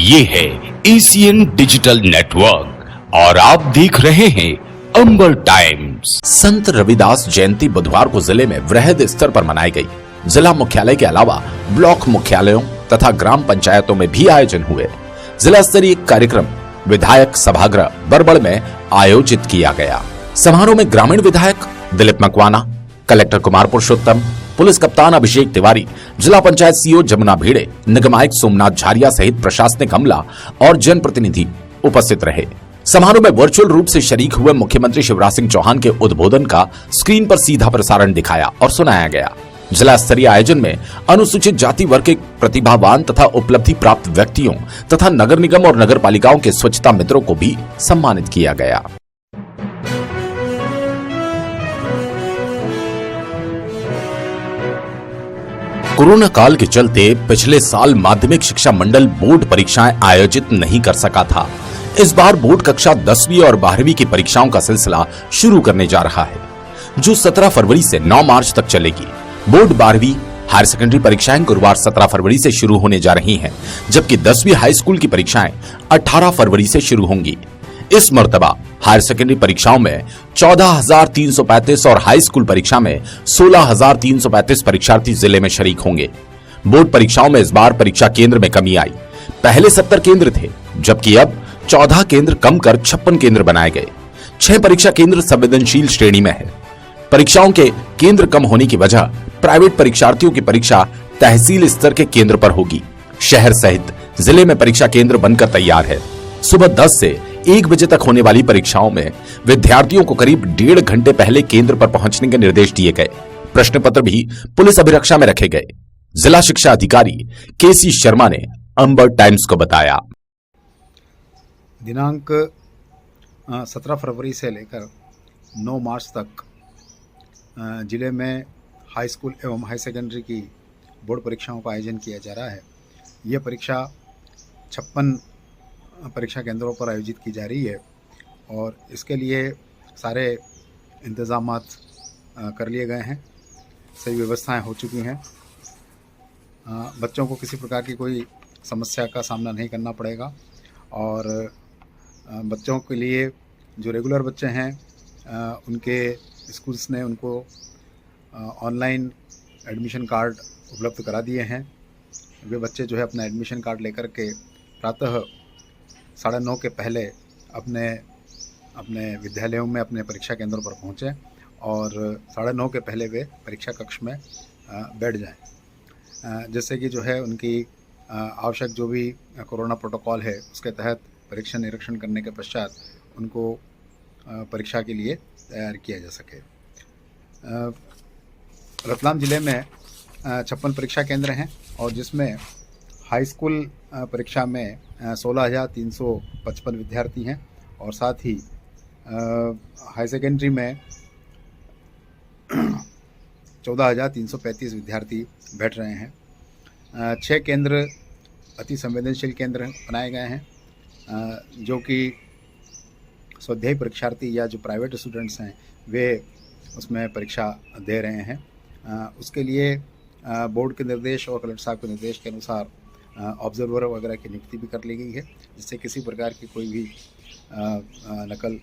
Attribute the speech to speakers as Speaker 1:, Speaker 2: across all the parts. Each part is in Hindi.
Speaker 1: ये है एशियन डिजिटल नेटवर्क और आप देख रहे हैं अंबर टाइम्स।
Speaker 2: संत रविदास जयंती बुधवार को जिले में वृहद स्तर पर मनाई गई। जिला मुख्यालय के अलावा ब्लॉक मुख्यालयों तथा ग्राम पंचायतों में भी आयोजन हुए। जिला स्तरीय कार्यक्रम विधायक सभागृह बरबड़ में आयोजित किया गया। समारोह में ग्रामीण विधायक दिलीप मकवाना, कलेक्टर कुमार पुरुषोत्तम, पुलिस कप्तान अभिषेक तिवारी, जिला पंचायत सीईओ जमुना भिड़े, निगम आयुक्त सोमनाथ झारिया सहित प्रशासनिक अमला और जनप्रतिनिधि उपस्थित रहे। समारोह में वर्चुअल रूप से शरीक हुए मुख्यमंत्री शिवराज सिंह चौहान के उद्बोधन का स्क्रीन पर सीधा प्रसारण दिखाया और सुनाया गया। जिला स्तरीय आयोजन में अनुसूचित जाति वर्ग के प्रतिभावान तथा उपलब्धि प्राप्त व्यक्तियों तथा नगर निगम और नगर पालिकाओं के स्वच्छता मित्रों को भी सम्मानित किया गया। कोरोना काल के चलते पिछले साल माध्यमिक शिक्षा मंडल बोर्ड परीक्षाएं आयोजित नहीं कर सका था। इस बार बोर्ड कक्षा 10वीं और 12वीं की परीक्षाओं का सिलसिला शुरू करने जा रहा है, जो 17 फरवरी से 9 मार्च तक चलेगी। बोर्ड 12वीं हायर सेकेंडरी परीक्षाएं गुरुवार 17 फरवरी से शुरू होने जा रही हैं, जबकि 10वीं हाई स्कूल की परीक्षाएं 18 फरवरी से शुरू होंगी। इस मर्तबा हायर सेकेंडरी परीक्षाओं में 14,335 और हाई स्कूल परीक्षा में 16,335 परीक्षार्थी जिले में शरीक होंगे। बोर्ड परीक्षाओं में इस बार परीक्षा केंद्र में कमी आई। पहले 70 केंद्र थे, जबकि अब 14 केंद्र कम कर 56 केंद्र बनाए गए। 6 परीक्षा केंद्र संवेदनशील श्रेणी में है। परीक्षाओं के केंद्र कम होने की वजह प्राइवेट परीक्षार्थियों की परीक्षा तहसील स्तर के केंद्र पर होगी। शहर सहित जिले में परीक्षा केंद्र बनकर तैयार है। सुबह 10 से 1 बजे तक होने वाली परीक्षाओं में विद्यार्थियों को करीब 1.5 घंटे पहले केंद्र पर पहुंचने के निर्देश दिए गए। प्रश्न पत्र भी पुलिस अभिरक्षा में रखे गए। जिला शिक्षा अधिकारी केसी शर्मा ने अंबर टाइम्स को बताया।
Speaker 3: दिनांक 17 फरवरी से लेकर 9 मार्च तक जिले में हाई स्कूल एवं हाई सेकेंडरी की बोर्ड परीक्षाओं का आयोजन किया जा रहा है। यह परीक्षा 56 परीक्षा केंद्रों पर आयोजित की जा रही है और इसके लिए सारे इंतज़ामात कर लिए गए हैं। सही व्यवस्थाएं हो चुकी हैं। बच्चों को किसी प्रकार की कोई समस्या का सामना नहीं करना पड़ेगा और बच्चों के लिए जो रेगुलर बच्चे हैं उनके स्कूल्स ने उनको ऑनलाइन एडमिशन कार्ड उपलब्ध करा दिए हैं। वे बच्चे जो है अपना एडमिशन कार्ड लेकर के प्रातः 9:30 के पहले अपने विद्यालयों में अपने परीक्षा केंद्रों पर पहुँचें और 9:30 के पहले वे परीक्षा कक्ष में बैठ जाएं, जिससे कि जो है उनकी आवश्यक जो भी कोरोना प्रोटोकॉल है उसके तहत परीक्षा निरीक्षण करने के पश्चात उनको परीक्षा के लिए तैयार किया जा सके। रतलाम जिले में 56 परीक्षा केंद्र हैं और जिसमें हाई स्कूल परीक्षा में 16,355 विद्यार्थी हैं और साथ ही हाई सेकेंडरी में 14,335 विद्यार्थी बैठ रहे हैं। 6 केंद्र अति संवेदनशील केंद्र बनाए गए हैं, जो कि स्वाध्यायी परीक्षार्थी या जो प्राइवेट स्टूडेंट्स हैं वे उसमें परीक्षा दे रहे हैं। उसके लिए बोर्ड के निर्देश और कलेक्टर साहब के निर्देश के अनुसार ऑब्जर्वर वगैरह की नियुक्ति भी कर ली गई है, जिससे किसी प्रकार की कोई भी नकल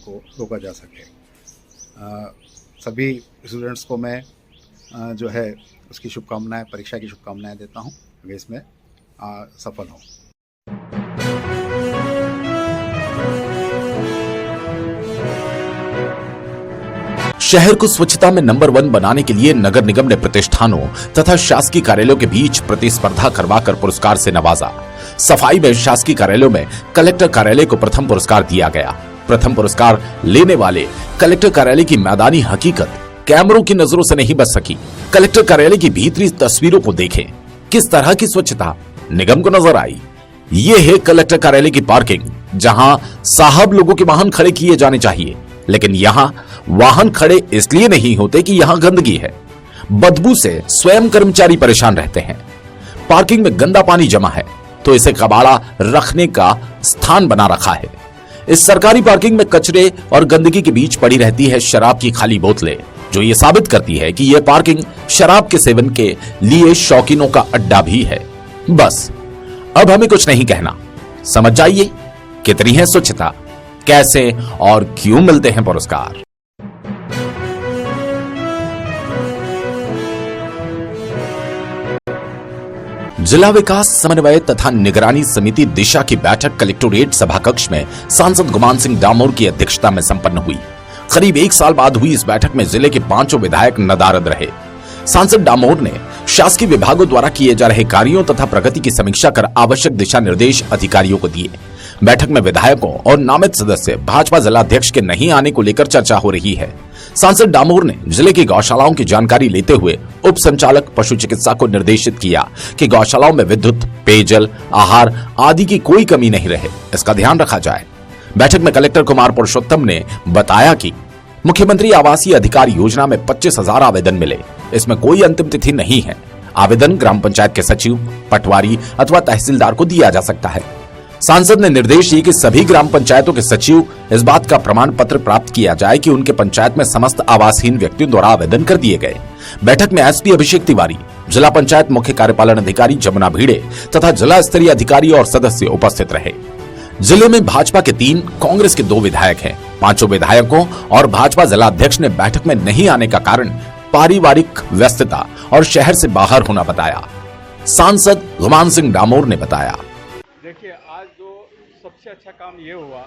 Speaker 3: को रोका जा सके। सभी स्टूडेंट्स को मैं जो है उसकी शुभकामनाएं, परीक्षा की शुभकामनाएं देता हूं, वे इसमें सफल हों।
Speaker 2: शहर को स्वच्छता में नंबर 1 बनाने के लिए नगर निगम ने प्रतिष्ठानों तथा शासकीय कार्यालयों के बीच प्रतिस्पर्धा करवाकर पुरस्कार से नवाजा। सफाई में शासकीय कार्यालयों में कलेक्टर कार्यालय को प्रथम पुरस्कार दिया गया। प्रथम पुरस्कार लेने वाले कलेक्टर कार्यालय की मैदानी हकीकत कैमरों की नजरों से नहीं बच सकी। कलेक्टर कार्यालय की भीतरी तस्वीरों को देखें, किस तरह की स्वच्छता निगम को नजर आई। ये है कलेक्टर कार्यालय की पार्किंग, जहां साहब लोगों के वाहन खड़े किए जाने चाहिए, लेकिन यहां वाहन खड़े इसलिए नहीं होते कि यहां गंदगी है। बदबू से स्वयं कर्मचारी परेशान रहते हैं। पार्किंग में गंदा पानी जमा है तो इसे कबाड़ा रखने का स्थान बना रखा है। इस सरकारी पार्किंग में कचरे और गंदगी के बीच पड़ी रहती है शराब की खाली बोतलें, जो ये साबित करती है कि यह पार्किंग शराब के सेवन के लिए शौकीनों का अड्डा भी है। बस अब हमें कुछ नहीं कहना, समझ जाइए कितनी है स्वच्छता, कैसे और क्यों मिलते हैं पुरस्कार। जिला विकास समन्वय तथा निगरानी समिति दिशा की बैठक कलेक्टोरेट सभाकक्ष में सांसद गुमान सिंह डामोर की अध्यक्षता में संपन्न हुई। करीब 1 साल बाद हुई इस बैठक में जिले के 5 विधायक नदारद रहे। सांसद डामोर ने शासकीय विभागों द्वारा किए जा रहे कार्यों तथा प्रगति की समीक्षा कर आवश्यक दिशा निर्देश अधिकारियों को दिए। बैठक में विधायकों और नामित सदस्य भाजपा जिला अध्यक्ष के नहीं आने को लेकर चर्चा हो रही है। सांसद डामोर ने जिले की गौशालाओं की जानकारी लेते हुए उप संचालक पशु चिकित्सा को निर्देशित किया कि गौशालाओं में विद्युत, पेयजल, आहार आदि की कोई कमी नहीं रहे, इसका ध्यान रखा जाए। बैठक में कलेक्टर कुमार पुरुषोत्तम ने बताया कि मुख्यमंत्री आवासीय अधिकार योजना में 25,000 आवेदन मिले, इसमें कोई अंतिम तिथि नहीं है। आवेदन ग्राम पंचायत के सचिव, पटवारी अथवा तहसीलदार को दिया जा सकता है। सांसद ने निर्देश दिए कि सभी ग्राम पंचायतों के सचिव इस बात का प्रमाण पत्र प्राप्त किया जाए कि उनके पंचायत में समस्त आवासहीन व्यक्तियों द्वारा आवेदन कर दिए गए। बैठक में एसपी अभिषेक तिवारी, जिला पंचायत मुख्य कार्यपालन अधिकारी जमुना भिड़े तथा जिला स्तरीय अधिकारी और सदस्य उपस्थित रहे। जिले में भाजपा के 3, कांग्रेस के 2 विधायक हैं। 5 विधायकों और भाजपा जिला अध्यक्ष ने बैठक में नहीं आने का कारण पारिवारिक व्यस्तता और शहर से बाहर होना बताया। सांसद गुमान सिंह डामोर ने बताया,
Speaker 4: देखिए, आज जो सबसे अच्छा काम ये हुआ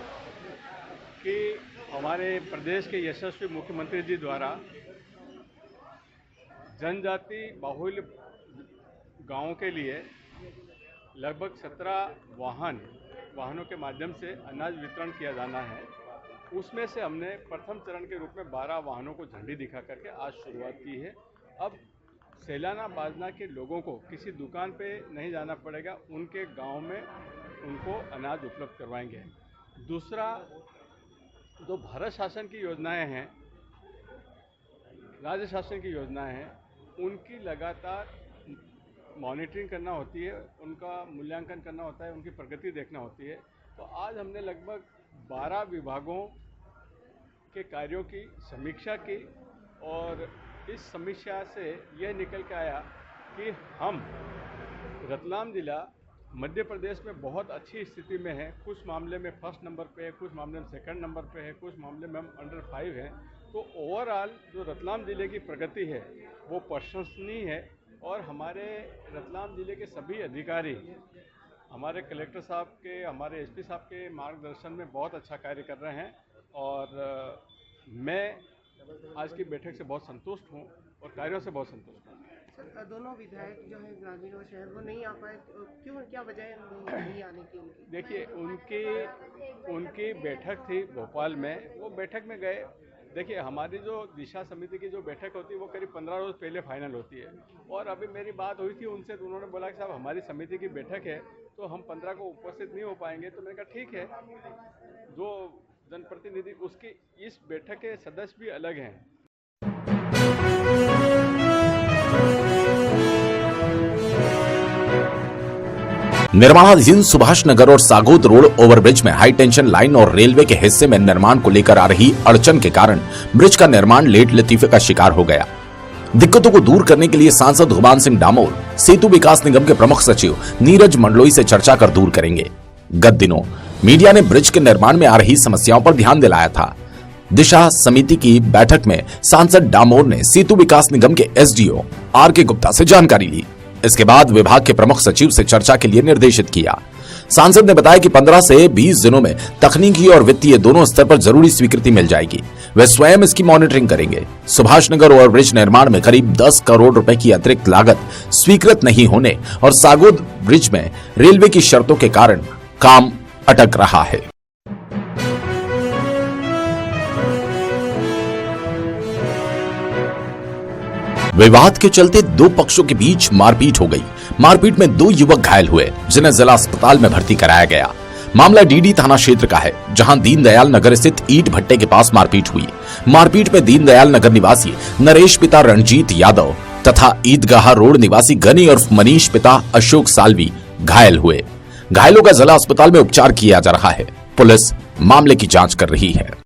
Speaker 4: कि हमारे प्रदेश के यशस्वी मुख्यमंत्री जी द्वारा जनजाति बाहुल्य गांवों के लिए लगभग 17 वाहनों के माध्यम से अनाज वितरण किया जाना है। उसमें से हमने प्रथम चरण के रूप में 12 वाहनों को झंडी दिखा करके आज शुरुआत की है। अब सैलाना बाजना के लोगों को किसी दुकान पे नहीं जाना पड़ेगा, उनके गांव में उनको अनाज उपलब्ध करवाएंगे। दूसरा, जो भारत शासन की योजनाएं हैं, राज्य शासन की योजनाएं हैं, उनकी लगातार मॉनिटरिंग करना होती है, उनका मूल्यांकन करना होता है, उनकी प्रगति देखना होती है। तो आज हमने लगभग 12 विभागों के कार्यों की समीक्षा की और इस समीक्षा से यह निकल के आया कि हम रतलाम जिला मध्य प्रदेश में बहुत अच्छी स्थिति में है। कुछ मामले में फर्स्ट नंबर पे है, कुछ मामले में सेकंड नंबर पे है, कुछ मामले में हम अंडर 5 हैं। तो ओवरऑल जो रतलाम जिले की प्रगति है वो प्रशंसनीय है और हमारे रतलाम जिले के सभी अधिकारी हमारे कलेक्टर साहब के, हमारे एसपी साहब के मार्गदर्शन में बहुत अच्छा कार्य कर रहे हैं और मैं आज की बैठक से बहुत संतुष्ट हूं और कार्यों से बहुत संतुष्ट हूं।
Speaker 5: सर, दोनों विधायक जो है ग्रामीण और शहर वो नहीं आ पाए, क्यों, क्या वजह है नहीं आने की?
Speaker 4: देखिए, उनकी बैठक थी भोपाल में, वो बैठक में गए। देखिए, हमारी जो दिशा समिति की जो बैठक होती है वो करीब 15 रोज पहले फाइनल होती है और अभी मेरी बात हुई थी उनसे, तो उन्होंने बोला कि साहब हमारी समिति की बैठक है तो हम 15 को उपस्थित नहीं हो पाएंगे। तो मैंने कहा ठीक है, जो जनप्रतिनिधि उसकी इस बैठक के सदस्य भी अलग हैं।
Speaker 2: निर्माणाधीन सुभाष नगर और सागोद रोड ओवरब्रिज में हाई टेंशन लाइन और रेलवे के हिस्से में निर्माण को लेकर आ रही अड़चन के कारण ब्रिज का निर्माण लेट लतीफे का शिकार हो गया। दिक्कतों को दूर करने के लिए सांसद गुमान सिंह डामोर सेतु विकास निगम के प्रमुख सचिव नीरज मंडलोई से चर्चा कर दूर करेंगे। गत दिनों मीडिया ने ब्रिज के निर्माण में आ रही समस्याओं पर ध्यान दिलाया था। दिशा समिति की बैठक में सांसद डामोर ने सेतु विकास निगम के एसडीओ आर.के. गुप्ता से जानकारी ली। इसके बाद विभाग के प्रमुख सचिव से चर्चा के लिए निर्देशित किया। सांसद ने बताया कि 15 से 20 दिनों में तकनीकी और वित्तीय दोनों स्तर पर जरूरी स्वीकृति मिल जाएगी। वे स्वयं इसकी मॉनिटरिंग करेंगे। सुभाष नगर ओवरब्रिज निर्माण में करीब 10 करोड़ रुपए की अतिरिक्त लागत स्वीकृत नहीं होने और सागोद ब्रिज में रेलवे की शर्तों के कारण काम अटक रहा है। विवाद के चलते 2 पक्षों के बीच मारपीट हो गई। मारपीट में 2 युवक घायल हुए, जिन्हें जिला अस्पताल में भर्ती कराया गया। मामला डीडी थाना क्षेत्र का है, जहां दीनदयाल नगर स्थित ईट भट्टे के पास मारपीट हुई। मारपीट में दीनदयाल नगर निवासी नरेश पिता रणजीत यादव तथा ईदगाह रोड निवासी गनी और मनीष पिता अशोक सालवी घायल हुए। घायलों का जिला अस्पताल में उपचार किया जा रहा है। पुलिस मामले की जांच कर रही है।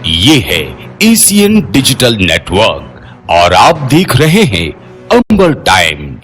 Speaker 1: ये है एशियन डिजिटल नेटवर्क और आप देख रहे हैं अंबर टाइम्स।